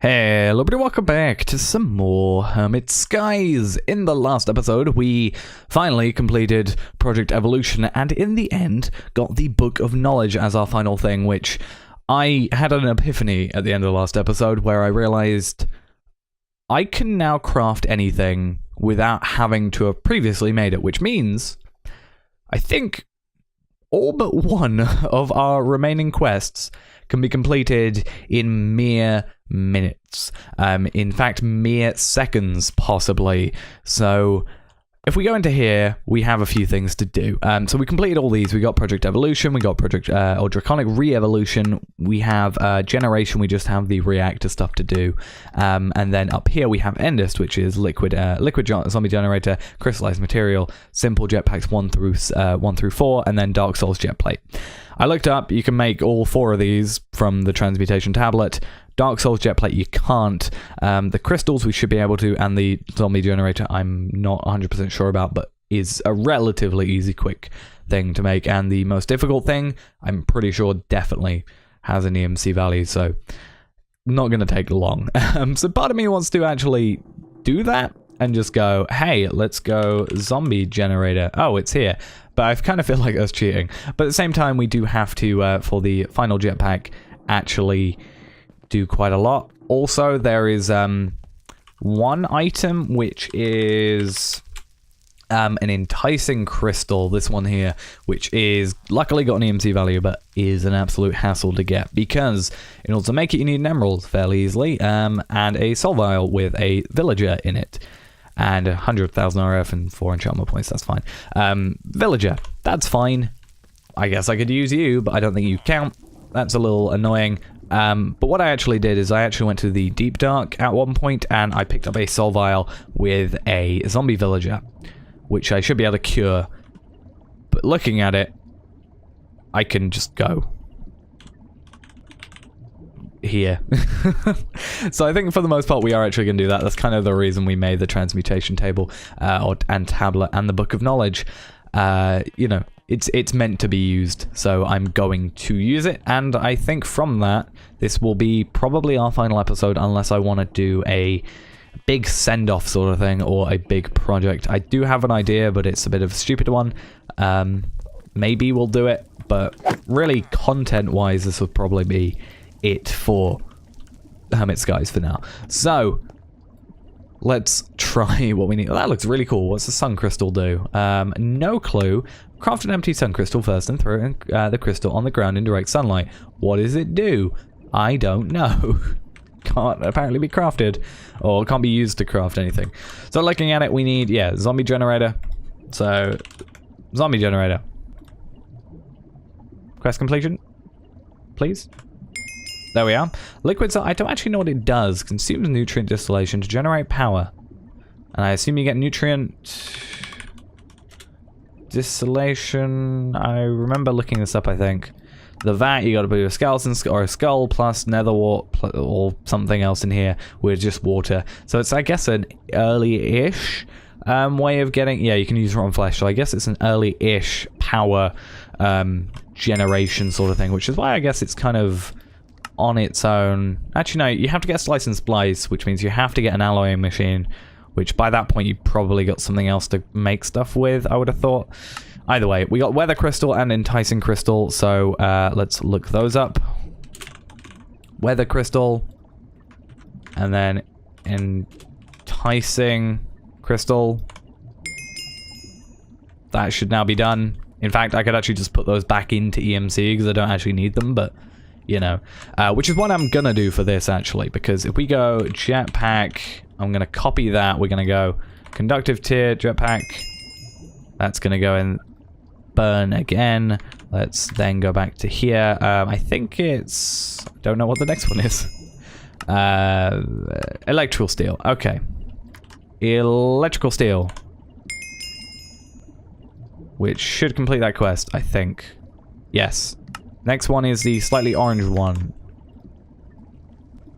Hello everybody, welcome back to some more Hermit Skies. In the last episode, we finally completed Project Evolution, and in the end, got the Book of Knowledge as our final thing, which I had an epiphany at the end of the last episode, where I realized I can now craft anything without having to have previously made it, which means I think all but one of our remaining quests can be completed in mere minutes. In fact, mere seconds, possibly. So if we go into here, we have a few things to do. So we completed all these. We got Project Evolution, we got Project or Draconic Re-Evolution, we have Generation, we just have the reactor stuff to do. And then up here we have Endist, which is liquid zombie generator, crystallized material, simple jetpacks 1 through 4, and then Dark Souls jet plate. I looked up, you can make all 4 of these from the transmutation tablet. Dark Souls jet plate you can't. The crystals we should be able to, and the zombie generator I'm not 100% sure about, but is a relatively easy, quick thing to make. And the most difficult thing, I'm pretty sure definitely has an EMC value, so not going to take long. So part of me wants to actually do that and just go, hey, let's go zombie generator. Oh, it's here. But I kind of feel like that's cheating. But at the same time, we do have to, for the final jetpack, actually do quite a lot. Also, there is one item which is an enticing crystal, this one here, which is luckily got an EMC value, but is an absolute hassle to get, because in order to make it, you need an emerald fairly easily, and a soul vial with a villager in it. And 100,000 RF and 4 enchantment points, that's fine. Villager, that's fine. I guess I could use you, but I don't think you count. That's a little annoying. But what I actually did is I actually went to the Deep Dark at one point, and I picked up a soul vial with a zombie villager, which I should be able to cure. But looking at it, I can just go here. So I think for the most part we are actually going to do that. That's kind of the reason we made the transmutation table and tablet and the Book of Knowledge. You know, it's meant to be used, so I'm going to use it, and I think from that this will be probably our final episode, unless I want to do a big send-off sort of thing or a big project. I do have an idea, but it's a bit of a stupid one. Maybe we'll do it, but really content wise this would probably be it for Hermit Skies for now. So let's try what we need. That looks really cool. What's the sun crystal do? No clue. Craft an empty sun crystal first and throw the crystal on the ground in direct sunlight. What does it do? I don't know. Can't apparently be crafted, or can't be used to craft anything. So looking at it, we need, yeah, zombie generator. So zombie generator. Quest completion, please. There we are. Liquid, I don't actually know what it does. Consumes nutrient distillation to generate power. And I assume you get nutrient distillation. I remember looking this up, I think. The vat, you gotta put a skeleton or a skull plus nether wart or something else in here with just water. So it's, I guess, an early-ish way of getting, yeah, you can use rotten flesh. So I guess it's an early-ish power generation sort of thing, which is why I guess it's kind of on its own. Actually, no, you have to get Slice and Splice, which means you have to get an alloying machine, which by that point you probably got something else to make stuff with, I would have thought. Either way, we got Weather Crystal and Enticing Crystal, so let's look those up. Weather Crystal, and then Enticing Crystal. That should now be done. In fact, I could actually just put those back into EMC because I don't actually need them, but you know, which is what I'm gonna do for this actually, because if we go jetpack, I'm gonna copy that. We're gonna go conductive tier jetpack. That's gonna go in burn again. Let's then go back to here. I think it's, I don't know what the next one is. Electrical steel. Okay, electrical steel, which should complete that quest, I think. Yes. Next one is the slightly orange one.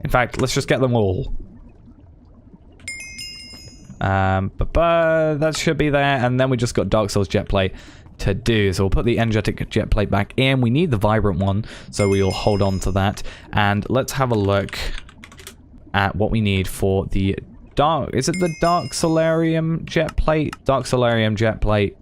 In fact, let's just get them all. That should be there, and then we just got Dark Souls jet plate to do. So we'll put the energetic jet plate back in. We need the vibrant one, so we'll hold on to that. And let's have a look at what we need for the dark... Is it the Dark Solarium jet plate? Dark Solarium jet plate.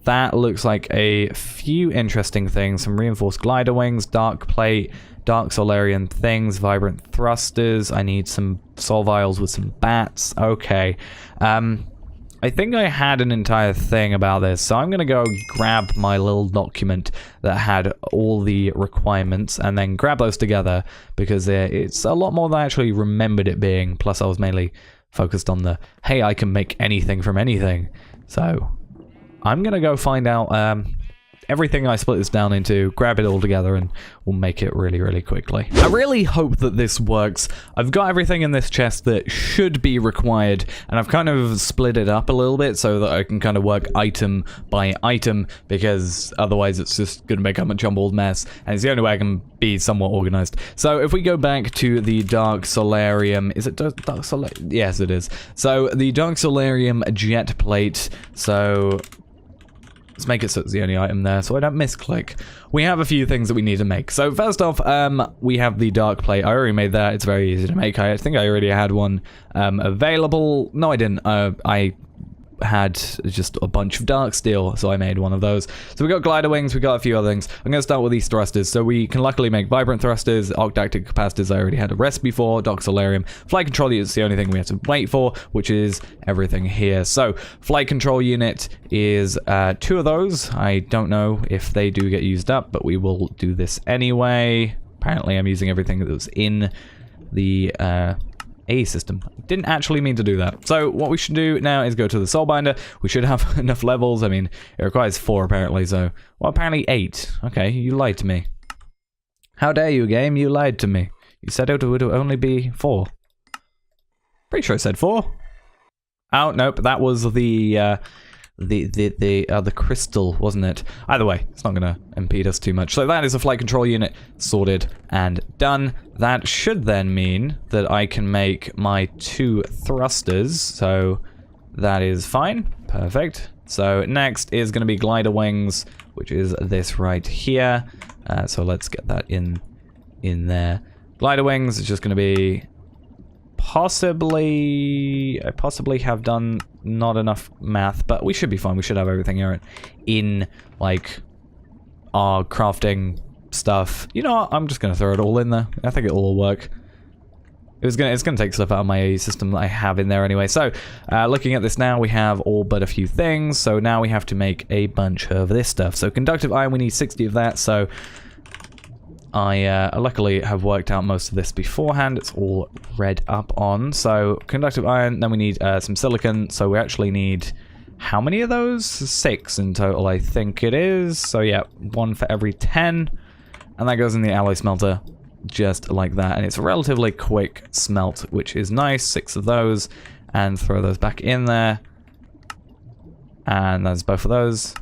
That looks like a few interesting things. Some reinforced glider wings, dark plate, dark Solarium things, vibrant thrusters. I need some sol vials with some bats. Okay. I think I had an entire thing about this, so I'm going to go grab my little document that had all the requirements and then grab those together, because it's a lot more than I actually remembered it being. Plus, I was mainly focused on the, hey, I can make anything from anything. So I'm going to go find out everything I split this down into, grab it all together, and we'll make it really, really quickly. I really hope that this works. I've got everything in this chest that should be required, and I've kind of split it up a little bit so that I can kind of work item by item, because otherwise it's just going to become a jumbled mess, and it's the only way I can be somewhat organized. So if we go back to the Dark Solarium, is it Dark Solarium? Yes, it is. So the Dark Solarium jet plate, so... let's make it so it's the only item there, so I don't misclick. We have a few things that we need to make. So first off, we have the dark plate. I already made that. It's very easy to make. I think I already had one available. No, I didn't. I had just a bunch of dark steel, so I made one of those. So we got glider wings, we got a few other things. I'm going to start with these thrusters. So we can luckily make vibrant thrusters, octactic capacitors. I already had a recipe for. Dark Solarium. Flight control unit is the only thing we have to wait for, which is everything here. So flight control unit is 2 of those. I don't know if they do get used up, but we will do this anyway. Apparently I'm using everything that was in the A system. Didn't actually mean to do that. So what we should do now is go to the Soulbinder. We should have enough levels. I mean, it requires 4 apparently, so... well, apparently 8. Okay, you lied to me. How dare you, game? You lied to me. You said it would only be 4. Pretty sure it said 4. Oh, nope, that was the crystal, wasn't it? Either way, it's not going to impede us too much. So that is a flight control unit sorted and done. That should then mean that I can make my 2 thrusters. So that is fine. Perfect. So next is going to be glider wings, which is this right here. So let's get that in there. Glider wings is just going to be... I possibly have done not enough math, but we should be fine. We should have everything here in, like, our crafting stuff. You know what? I'm just going to throw it all in there. I think it'll all work. It's gonna take stuff out of my system that I have in there anyway. So, looking at this now, we have all but a few things. So now we have to make a bunch of this stuff. So conductive iron, we need 60 of that. So I luckily have worked out most of this beforehand. It's all read up on. So conductive iron, then we need some silicon. So we actually need, how many of those? 6 in total, I think it is. So yeah, 1 for every 10. And that goes in the alloy smelter, just like that. And it's a relatively quick smelt, which is nice. 6 of those. And throw those back in there. And that's both of those.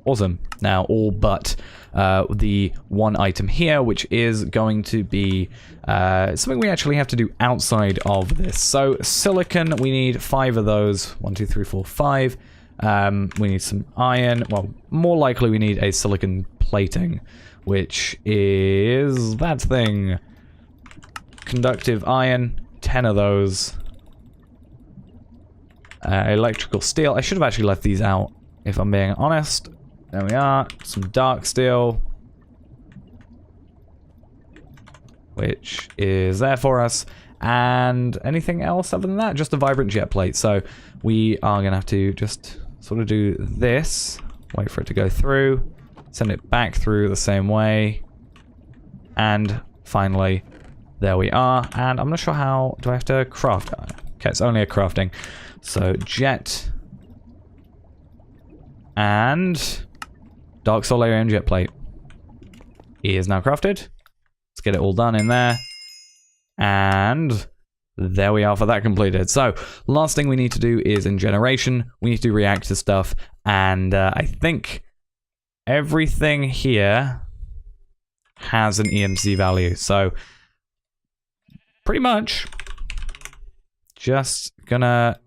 Awesome. Now, all but the one item here, which is going to be something we actually have to do outside of this. So, silicon, we need 5 of those. 1, 2, 3, 4, 5. We need some iron. Well, more likely we need a silicon plating, which is that thing. Conductive iron, 10 of those. Electrical steel. I should have actually left these out, if I'm being honest. There we are. Some dark steel, which is there for us. And anything else other than that? Just a vibrant jet plate. So we are going to have to just sort of do this. Wait for it to go through. Send it back through the same way. And finally, there we are. And I'm not sure how... do I have to craft? Okay, it's only a crafting. So jet... and... Dark Solarium jet plate is now crafted. Let's get it all done in there. And there we are for that completed. So, last thing we need to do is in generation, we need to do reactor stuff. And I think everything here has an EMC value. So, pretty much just gonna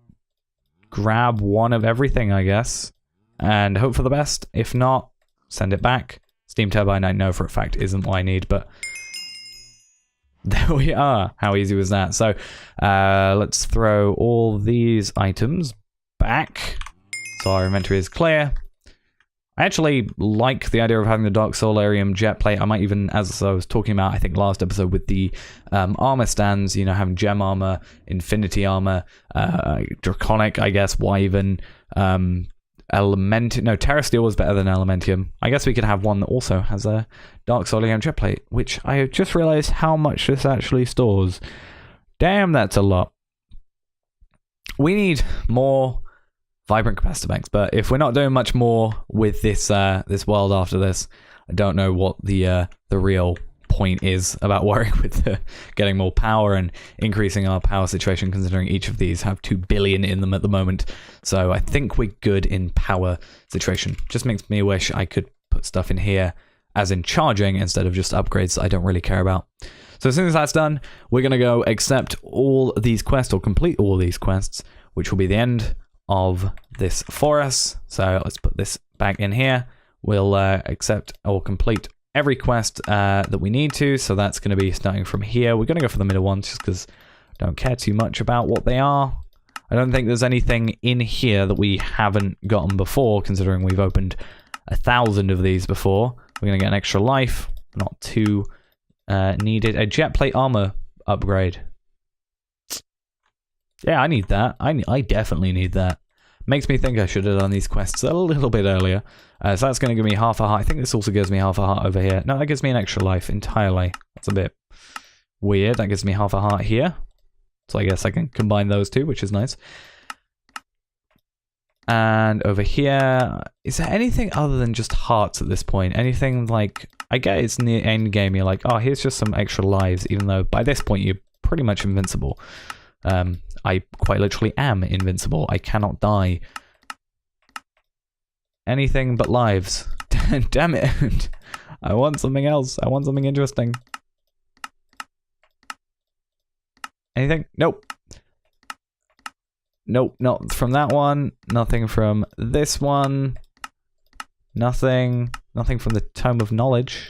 grab one of everything, I guess. And hope for the best. If not, send it back. Steam turbine, I know for a fact, isn't what I need, but There we are. How easy was that? So let's throw all these items back so our inventory is clear. I actually like the idea of having the Dark Solarium jet plate. I might even, as I was talking about, I think last episode with the armor stands, you know, having gem armor, infinity armor, draconic, I guess, wyvern, Terra Steel was better than Elementium. I guess we could have one that also has a Dark Solarium jet plate, which I have just realized how much this actually stores. Damn, that's a lot. We need more vibrant capacitor banks, but if we're not doing much more with this this world after this, I don't know what the real point is about worrying with getting more power and increasing our power situation, considering each of these have 2 billion in them at the moment. So I think we're good in power situation. Just makes me wish I could put stuff in here as in charging instead of just upgrades that I don't really care about. So as soon as that's done, we're going to go accept all these quests, or complete all these quests, which will be the end of this for us. So let's put this back in here. We'll accept or complete every quest that we need to. So that's going to be starting from here. We're going to go for the middle ones just because I don't care too much about what they are. I don't think there's anything in here that we haven't gotten before, considering we've opened 1,000 of these before. We're going to get an extra life, not too needed. A jet plate armor upgrade. Yeah, I need that. I definitely need that. Makes me think I should have done these quests a little bit earlier. So that's going to give me half a heart. I think this also gives me half a heart over here. No, that gives me an extra life entirely. That's a bit weird. That gives me half a heart here. So I guess I can combine those two, which is nice. And over here, is there anything other than just hearts at this point? Anything like, I get it's near end game, you're like, oh, here's just some extra lives, even though by this point you're pretty much invincible. I quite literally am invincible. I cannot die. Anything but lives. Damn it. I want something else. I want something interesting. Anything? Nope. Nope, not from that one. Nothing from this one. Nothing. Nothing from the Tome of Knowledge.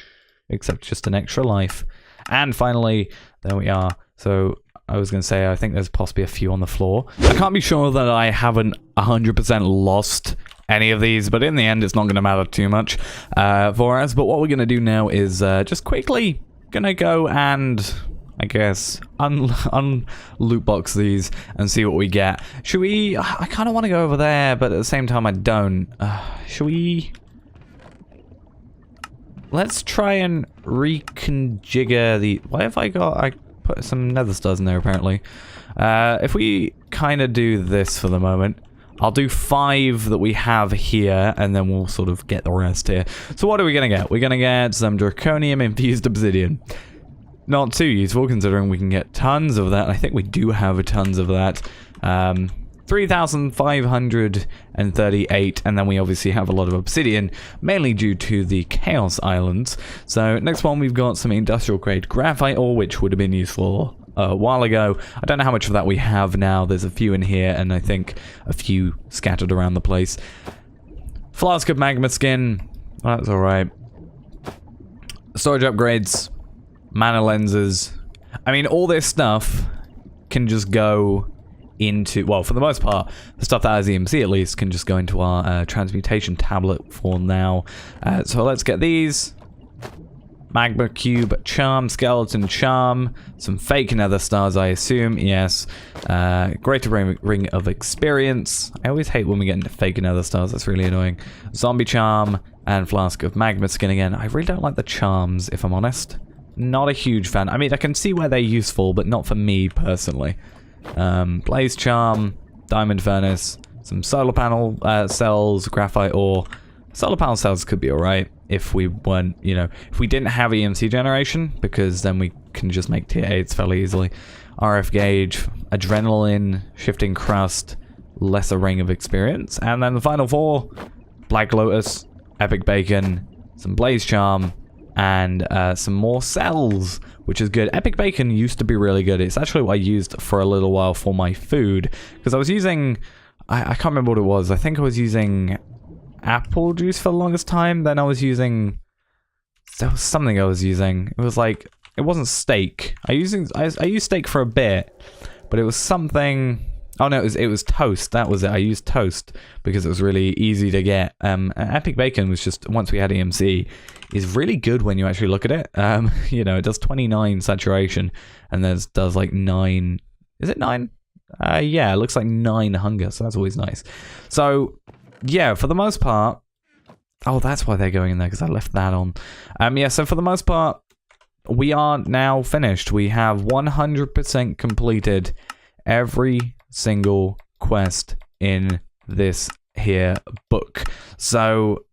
Except just an extra life. And finally, there we are. So I was going to say, I think there's possibly a few on the floor. I can't be sure that I haven't 100% lost any of these, but in the end, it's not going to matter too much for us. But what we're going to do now is just quickly going to go and, I guess, loot box these and see what we get. Should we... I kind of want to go over there, but at the same time, I don't. Should we... Let's try and reconfigure the... What have I got? I put some nether stars in there, apparently. If we kind of do this for the moment, I'll do 5 that we have here, and then we'll sort of get the rest here. So what are we going to get? We're going to get some draconium-infused obsidian. Not too useful, considering we can get tons of that. I think we do have tons of that. 3,538, and then we obviously have a lot of obsidian, mainly due to the Chaos Islands. So next one, we've got some industrial grade graphite ore, which would have been useful a while ago. I don't know how much of that we have now. There's a few in here, and I think a few scattered around the place. Flask of magma skin. That's alright. Storage upgrades. Mana lenses. I mean, all this stuff can just go into, well, for the most part, the stuff that has EMC at least can just go into our transmutation tablet for now. So let's get these. Magma cube, charm, skeleton charm, some fake nether stars, I assume, yes. Greater ring of experience. I always hate when we get into fake nether stars, that's really annoying. Zombie charm, and flask of magma skin again. I really don't like the charms, if I'm honest. Not a huge fan. I mean, I can see where they're useful, but not for me personally. Blaze charm, diamond furnace, some solar panel cells, graphite ore. Solar panel cells could be alright if we weren't, you know, if we didn't have EMC generation, because then we can just make tier 8s fairly easily. RF gauge, adrenaline, shifting crust, lesser ring of experience, and then the final 4, Black Lotus, epic bacon, some blaze charm, and some more cells, which is good. Epic bacon used to be really good. It's actually what I used for a little while for my food, because I was using, I can't remember what it was. I think I was using apple juice for the longest time. Then I was using, there was something I was using. It it wasn't steak. I used steak for a bit, but it was something. Oh no, it was toast. That was it. I used toast because it was really easy to get. Epic Bacon was just, once we had EMC, is really good when you actually look at it. You know, it does 29 saturation and then does like 9. Is it 9? Yeah, it looks like 9 hunger, so that's always nice. So yeah, for the most part. Oh, that's why they're going in there, because I left that on. Yeah, so for the most part, we are now finished. We have 100% completed every single quest in this here book. So,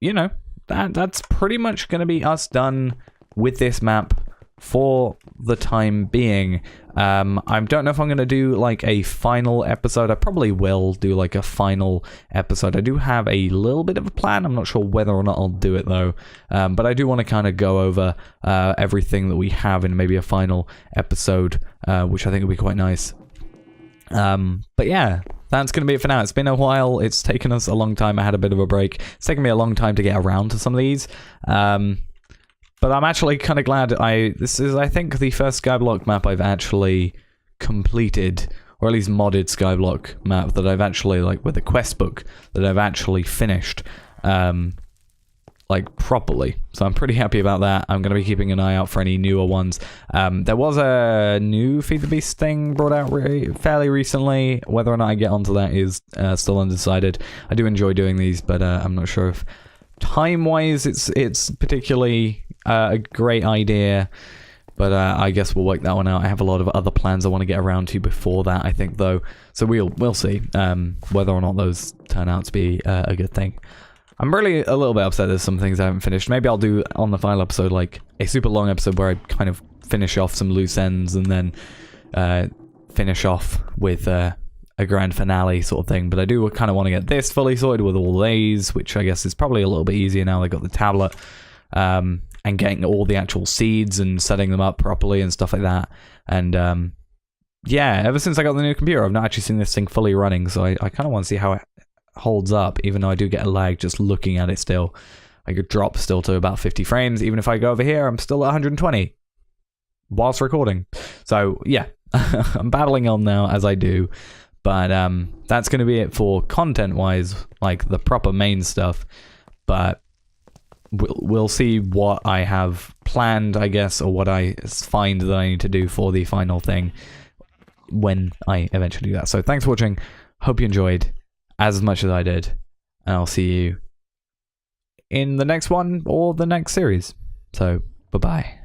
you know, that's pretty much going to be us done with this map for the time being. I don't know if I'm going to do like a final episode. I probably will do like a final episode. I do have a little bit of a plan. I'm not sure whether or not I'll do it though. But I do want to kind of go over everything that we have in maybe a final episode, which I think will be quite nice. But yeah, that's going to be it for now. It's been a while. It's taken us a long time. I had a bit of a break. It's taken me a long time to get around to some of these. But I'm actually kind of glad this is, I think, the first Skyblock map I've actually completed, or at least modded Skyblock map that I've actually, like, with a quest book, that I've actually finished, like, properly. So I'm pretty happy about that. I'm going to be keeping an eye out for any newer ones. There was a new Feed the Beast thing brought out fairly recently. Whether or not I get onto that is still undecided. I do enjoy doing these, but I'm not sure if time-wise it's particularly a great idea, but I guess we'll work that one out. I have a lot of other plans I want to get around to before that, I think, though, so we'll see whether or not those turn out to be a good thing. I'm really a little bit upset there's some things I haven't finished. Maybe I'll do on the final episode like a super long episode where I kind of finish off some loose ends and then finish off with a grand finale sort of thing. But I do kind of want to get this fully sorted with all these, which I guess is probably a little bit easier now I got the tablet, and getting all the actual seeds and setting them up properly and stuff like that. And yeah, ever since I got the new computer, I've not actually seen this thing fully running, so I kind of want to see how it holds up, even though I do get a lag just looking at it still. I could drop still to about 50 frames. Even if I go over here, I'm still at 120 whilst recording. So yeah, I'm battling on now as I do. But that's going to be it for content-wise, like the proper main stuff. But we'll see what I have planned, I guess, or what I find that I need to do for the final thing when I eventually do that. So thanks for watching. Hope you enjoyed as much as I did. And I'll see you in the next one or the next series. So, bye-bye.